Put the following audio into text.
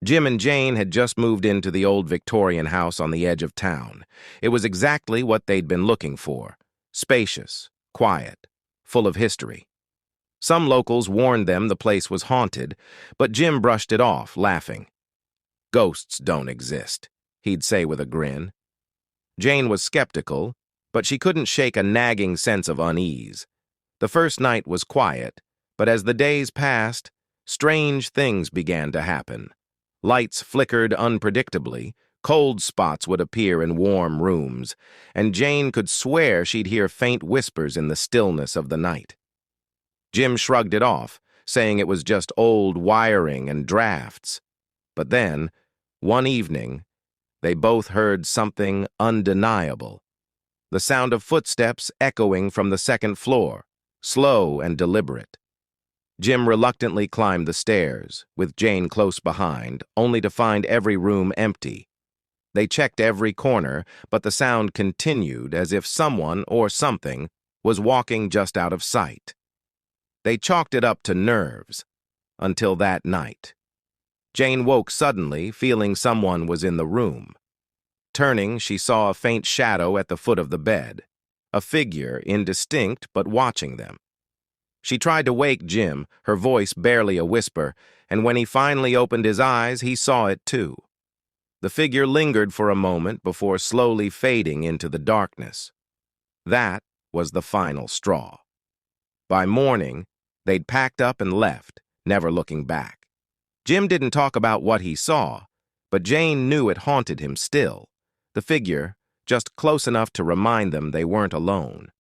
Jim and Jane had just moved into the old Victorian house on the edge of town. It was exactly what they'd been looking for. Spacious, quiet, full of history. Some locals warned them the place was haunted, but Jim brushed it off, laughing. "Ghosts don't exist," he'd say with a grin. Jane was skeptical, but she couldn't shake a nagging sense of unease. The first night was quiet, but as the days passed, strange things began to happen. Lights flickered unpredictably, cold spots would appear in warm rooms, and Jane could swear she'd hear faint whispers in the stillness of the night. Jim shrugged it off, saying it was just old wiring and drafts. But then, one evening, they both heard something undeniable. The sound of footsteps echoing from the second floor, slow and deliberate. Jim reluctantly climbed the stairs, with Jane close behind, only to find every room empty. They checked every corner, but the sound continued as if someone or something was walking just out of sight. They chalked it up to nerves, until that night. Jane woke suddenly, feeling someone was in the room. Turning, she saw a faint shadow at the foot of the bed, a figure indistinct but watching them. She tried to wake Jim, her voice barely a whisper, and when he finally opened his eyes, he saw it too. The figure lingered for a moment before slowly fading into the darkness. That was the final straw. By morning, they'd packed up and left, never looking back. Jim didn't talk about what he saw, but Jane knew it haunted him still. The figure, just close enough to remind them they weren't alone.